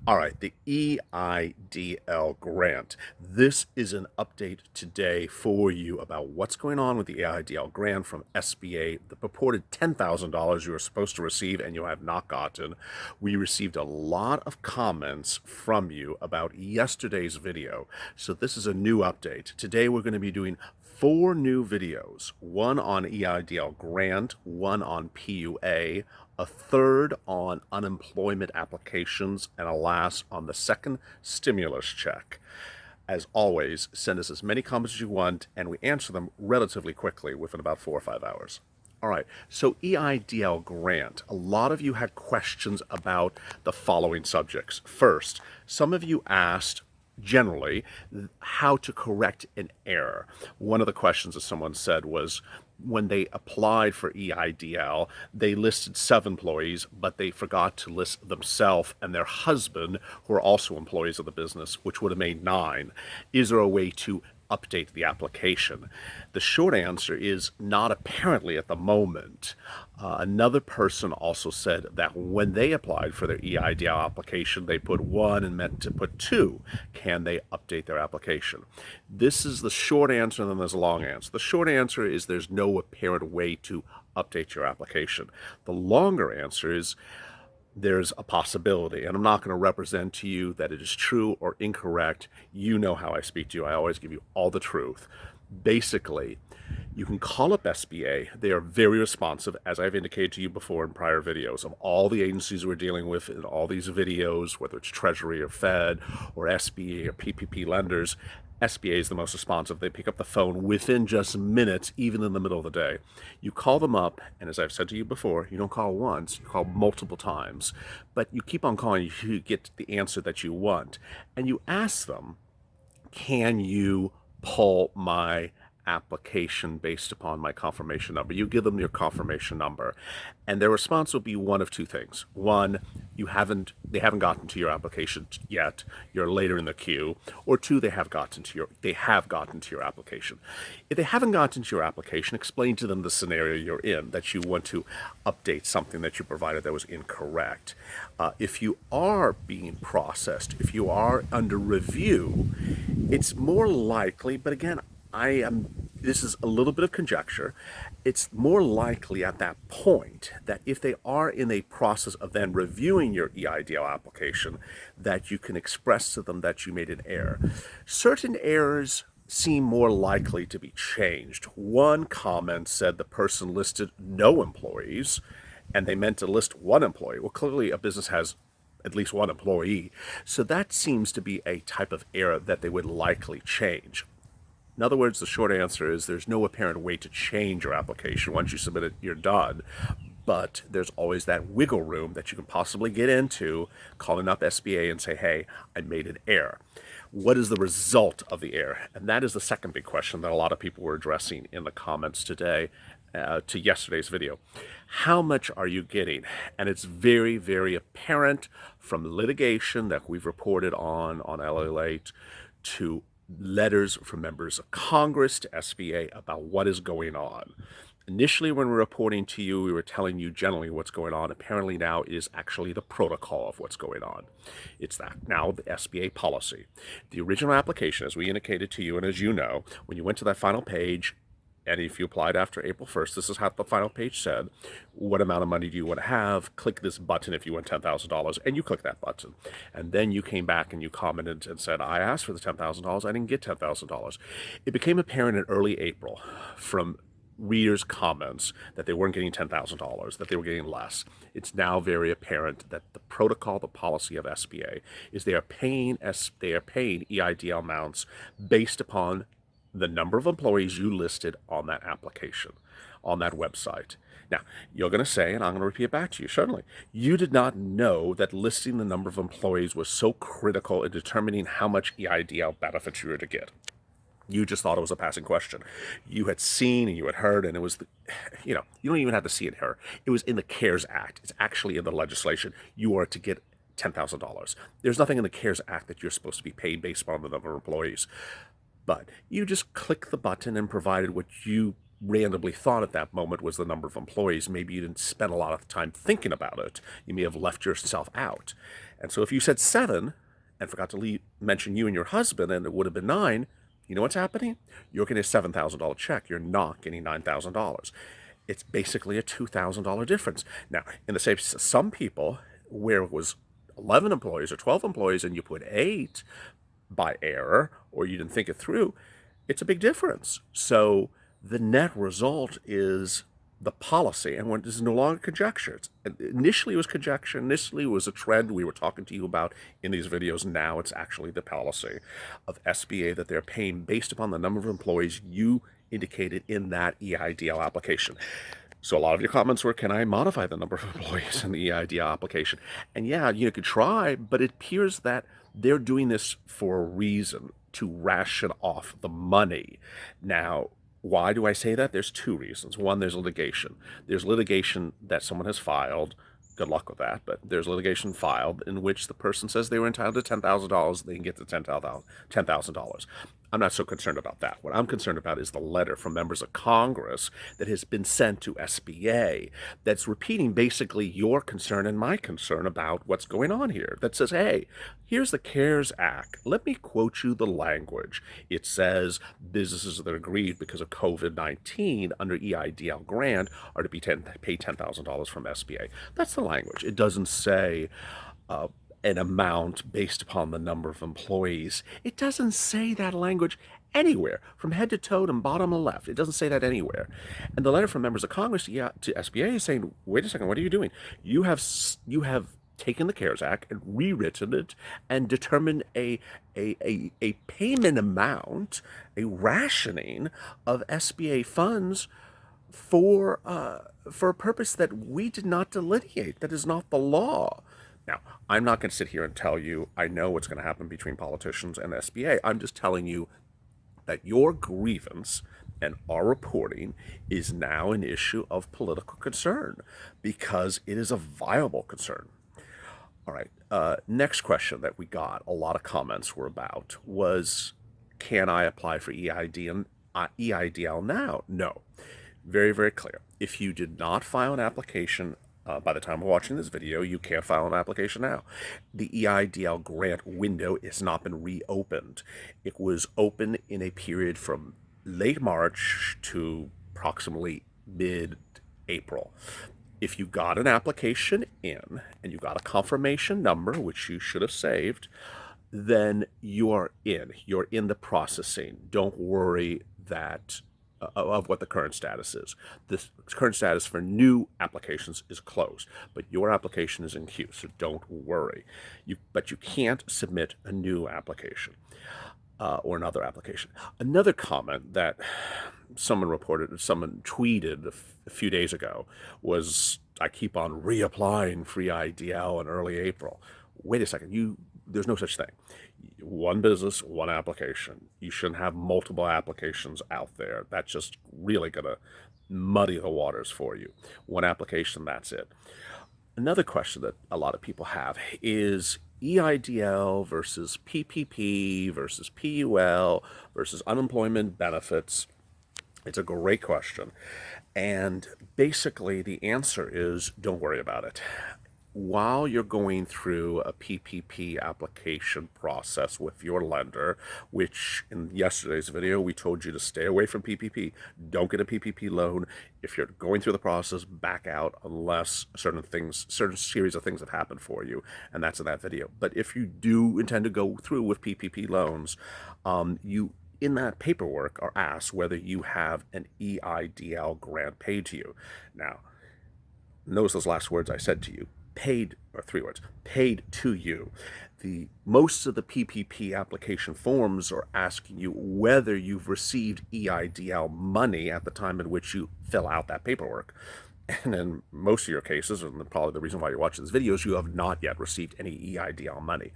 All right, the EIDL grant. This is an update today for you about what's going on with the EIDL grant from SBA, the purported $10,000 you were supposed to receive and you have not gotten. We received a lot of comments from you about yesterday's video, so this is a new update. Today we're going to be doing 4 new videos, one on EIDL grant, one on PUA, a third on unemployment applications, and a last on the second stimulus check. As always, send us as many comments as you want, and we answer them relatively quickly within about 4 or 5 hours. All right, so EIDL grant. A lot of you had questions about the following subjects. First, some of you asked generally how to correct an error. One of the questions that someone said was, when they applied for EIDL, they listed 7 employees, but they forgot to list themselves and their husband, who are also employees of the business, which would have made 9. Is there a way to update the application? The short answer is not apparently at the moment. Another person also said that when they applied for their EIDL application, they put 1 and meant to put 2. Can they update their application? This is the short answer, and then there's a long answer. The short answer is there's no apparent way to update your application. The longer answer is there's a possibility, and I'm not going to represent to you that it is true or incorrect. You know how I speak to you. I always give you all the truth. Basically, you can call up SBA. They are very responsive, as I've indicated to you before in prior videos, of all the agencies we're dealing with in all these videos, whether it's Treasury or Fed or SBA or PPP lenders. SBA is the most responsive. They pick up the phone within just minutes, even in the middle of the day. You call them up, and as I've said to you before, you don't call once, you call multiple times. But you keep on calling, you get the answer that you want. And you ask them, can you pull my application based upon my confirmation number? You give them your confirmation number, and their response will be one of 2 things. One, they haven't gotten to your application yet. You're later in the queue. Or 2, they have gotten to your application. If they haven't gotten to your application, explain to them the scenario you're in, that you want to update something that you provided that was incorrect. If you are being processed, if you are under review, it's more likely, but again, this is a little bit of conjecture. It's more likely at that point that if they are in a process of then reviewing your EIDL application, that you can express to them that you made an error. Certain errors seem more likely to be changed. One comment said the person listed no employees, and they meant to list 1 employee. Well, clearly a business has at least 1 employee. So that seems to be a type of error that they would likely change. In other words, the short answer is there's no apparent way to change your application. Once you submit it, you're done. But there's always that wiggle room that you can possibly get into, calling up SBA and say, hey, I made an error. What is the result of the error? And that is the second big question that a lot of people were addressing in the comments today to yesterday's video. How much are you getting? And it's very, very apparent from litigation that we've reported on LALATE to letters from members of Congress to SBA about what is going on. Initially, when we were reporting to you, we were telling you generally what's going on. Apparently now it is actually the protocol of what's going on. It's that now the SBA policy. The original application, as we indicated to you, and as you know, when you went to that final page, and if you applied after April 1st, this is how the final page said. What amount of money do you want to have? Click this button if you want $10,000, and you click that button. And then you came back and you commented and said, I asked for the $10,000, I didn't get $10,000. It became apparent in early April from readers' comments that they weren't getting $10,000, that they were getting less. It's now very apparent that the protocol, the policy of SBA is they are paying EIDL amounts based upon the number of employees you listed on that application, on that website. Now, you're going to say, and I'm going to repeat it back to you, certainly, you did not know that listing the number of employees was so critical in determining how much EIDL benefits you were to get. You just thought it was a passing question. You had seen and you had heard, and it was, you don't even have to see it here. It was in the CARES Act. It's actually in the legislation. You are to get $10,000. There's nothing in the CARES Act that you're supposed to be paid based on the number of employees. But you just clicked the button and provided what you randomly thought at that moment was the number of employees. Maybe you didn't spend a lot of time thinking about it. You may have left yourself out. And so if you said 7 and forgot to mention you and your husband and it would have been 9, you know what's happening? You're getting a $7,000 check. You're not getting $9,000. It's basically a $2,000 difference. Now, in the same, some people where it was 11 employees or 12 employees and you put 8 by error or you didn't think it through, it's a big difference. So the net result is the policy, and when it's no longer conjecture. Initially it was conjecture, initially it was a trend we were talking to you about in these videos. Now it's actually the policy of SBA that they're paying based upon the number of employees you indicated in that EIDL application. So a lot of your comments were, can I modify the number of employees in the EIDL application? And yeah, you could try, but it appears that they're doing this for a reason, to ration off the money. Now, why do I say that? There's 2 reasons. One, there's litigation. There's litigation that someone has filed. Good luck with that. But there's litigation filed in which the person says they were entitled to $10,000. They can get the $10,000. I'm not so concerned about that. What I'm concerned about is the letter from members of Congress that has been sent to SBA that's repeating basically your concern and my concern about what's going on here. That says, hey, here's the CARES Act. Let me quote you the language. It says businesses that are aggrieved because of COVID-19 under EIDL grant are to be paid $10,000 from SBA. That's the language. It doesn't say an amount based upon the number of employees. It doesn't say that language anywhere, from head to toe and bottom to left. It doesn't say that anywhere. And the letter from members of Congress to SBA is saying, wait a second, what are you doing? You have taken the CARES Act and rewritten it and determined a payment amount, a rationing of SBA funds for a purpose that we did not delineate. That is not the law. Now, I'm not going to sit here and tell you I know what's going to happen between politicians and SBA. I'm just telling you that your grievance and our reporting is now an issue of political concern because it is a viable concern. All right, next question that we got, a lot of comments were about, was, can I apply for EIDL now? No. Very, very clear. If you did not file an application by the time of watching this video, you can't file an application now. The EIDL grant window has not been reopened. It was open in a period from late March to approximately mid-April. If you got an application in and you got a confirmation number, which you should have saved, then you are in. You're in the processing. Don't worry that of what the current status is. The current status for new applications is closed, but your application is in queue, so don't worry. But you can't submit a new application or another application. Another comment that someone tweeted a few days ago was, I keep on reapplying for EIDL in early April. Wait a second, there's no such thing. One business, one application. You shouldn't have multiple applications out there. That's just really going to muddy the waters for you. One application, that's it. Another question that a lot of people have is EIDL versus PPP versus PUL versus unemployment benefits. It's a great question. And basically the answer is, don't worry about it. While you're going through a PPP application process with your lender, which in yesterday's video, we told you to stay away from PPP. Don't get a PPP loan. If you're going through the process, back out unless certain series of things have happened for you. And that's in that video. But if you do intend to go through with PPP loans, you in that paperwork are asked whether you have an EIDL grant paid to you. Now, notice those last words I said to you. Paid, or 3 words, paid to you. Most of the PPP application forms are asking you whether you've received EIDL money at the time in which you fill out that paperwork. And in most of your cases, and probably the reason why you're watching this video, is you have not yet received any EIDL money.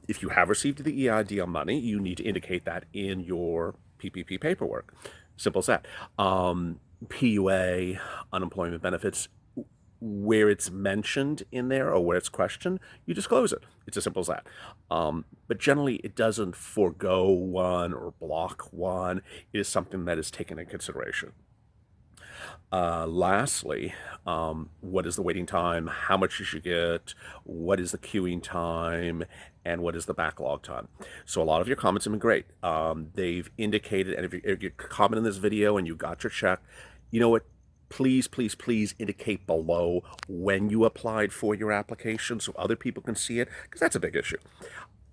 If you have received the EIDL money, you need to indicate that in your PPP paperwork. Simple as that. PUA, unemployment benefits, where it's mentioned in there or where it's questioned, you disclose it. It's as simple as that. But generally, it doesn't forego one or block one. It is something that is taken into consideration. Lastly, what is the waiting time? How much you should get? What is the queuing time? And what is the backlog time? So a lot of your comments have been great. They've indicated, and if you comment in this video and you got your check, you know what? Please, please, please indicate below when you applied for your application so other people can see it, because that's a big issue.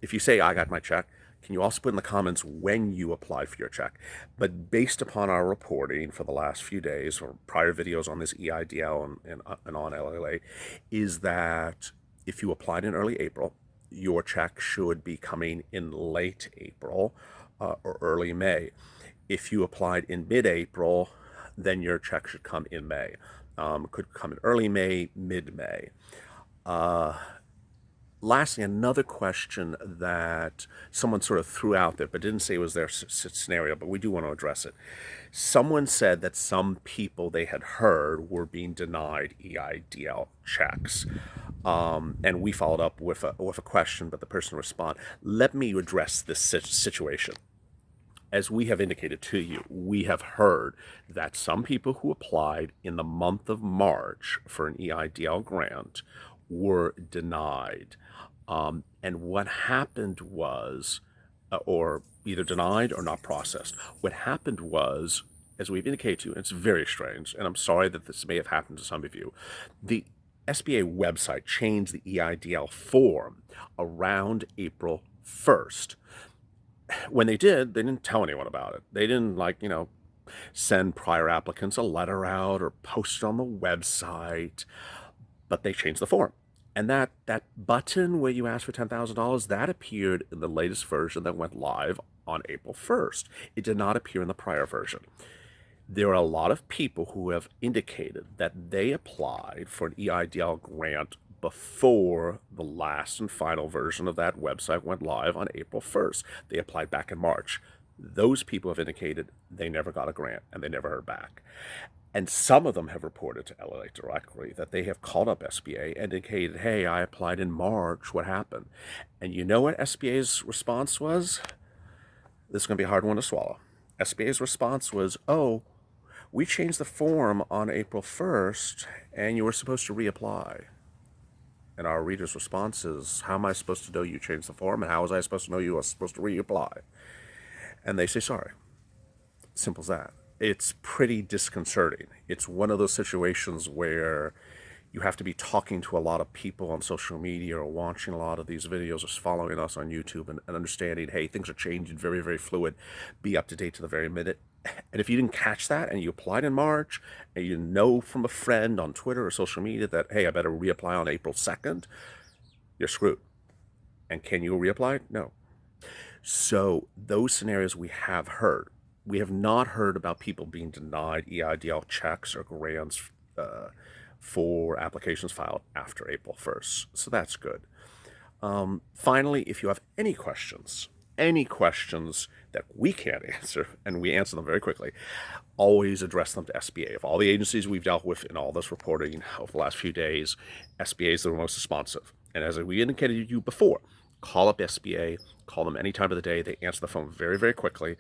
If you say, I got my check, can you also put in the comments when you applied for your check? But based upon our reporting for the last few days, or prior videos on this EIDL and on LALATE, is that if you applied in early April, your check should be coming in late April or early May. If you applied in mid-April, then your check should come in May. Could come in early May, mid-May. Lastly, another question that someone sort of threw out there, but didn't say it was their scenario, but we do want to address it. Someone said that some people they had heard were being denied EIDL checks. And we followed up with a question, but the person responded. Let me address this situation. As we have indicated to you, we have heard that some people who applied in the month of March for an EIDL grant were denied. And what happened was, or either denied or not processed. What happened was, as we've indicated to you, it's very strange, and I'm sorry that this may have happened to some of you, the SBA website changed the EIDL form around April 1st. When they did, they didn't tell anyone about it. They didn't, send prior applicants a letter out or post it on the website, but they changed the form. And that button where you ask for $10,000, that appeared in the latest version that went live on April 1st. It did not appear in the prior version. There are a lot of people who have indicated that they applied for an EIDL grant before the last and final version of that website went live on April 1st. They applied back in March. Those people have indicated they never got a grant and they never heard back. And some of them have reported to LALATE directly that they have called up SBA and indicated, hey, I applied in March, what happened? And you know what SBA's response was? This is going to be a hard one to swallow. SBA's response was, oh, we changed the form on April 1st and you were supposed to reapply. And our reader's response is, how am I supposed to know you changed the form, and how was I supposed to know you were supposed to reapply? And they say sorry. Simple as that. It's pretty disconcerting. It's one of those situations where you have to be talking to a lot of people on social media or watching a lot of these videos or following us on YouTube and understanding, hey, things are changing, very, very fluid. Be up to date to the very minute. And if you didn't catch that and you applied in March and you know from a friend on Twitter or social media that, hey, I better reapply on April 2nd, you're screwed. And can you reapply? No. So those scenarios we have heard. We have not heard about people being denied EIDL checks or grants for applications filed after April 1st. So that's good. Finally, if you have any questions that we can't answer, and we answer them very quickly, always address them to SBA. Of all the agencies we've dealt with in all this reporting over the last few days, SBA is the most responsive. And as we indicated to you before, call up SBA, call them any time of the day. They answer the phone very, very quickly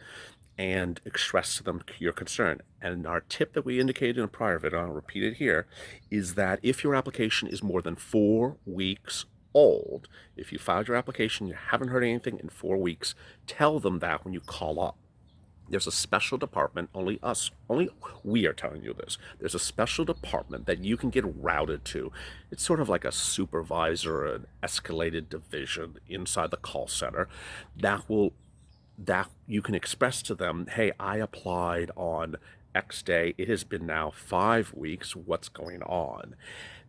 and express to them your concern. And our tip that we indicated in a prior video, I'll repeat it here, is that if your application is more than 4 weeks old, if you filed your application, you haven't heard anything in 4 weeks, tell them that when you call up. There's a special department, only we are telling you this. There's a special department that you can get routed to. It's sort of like a supervisor, an escalated division inside the call center that you can express to them, hey, I applied on X day. It has been now 5 weeks. What's going on?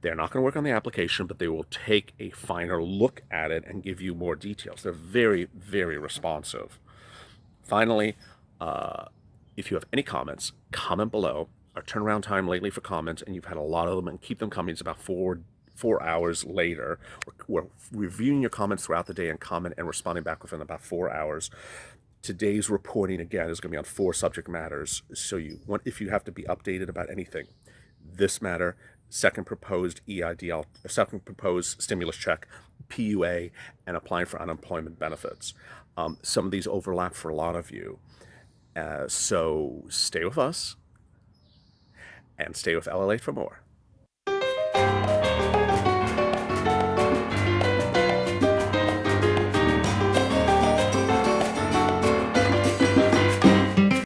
They're not going to work on the application, but they will take a finer look at it and give you more details. They're very, very responsive. Finally, if you have any comments, comment below. Our turnaround time lately for comments, and you've had a lot of them, and keep them coming. It's about 4 hours later. We're reviewing your comments throughout the day and comment and responding back within about 4 hours. Today's reporting, again, is going to be on 4 subject matters. So if you have to be updated about anything, this matter, second proposed EIDL, second proposed stimulus check, PUA, and applying for unemployment benefits. Some of these overlap for a lot of you. So stay with us. And stay with LALATE for more.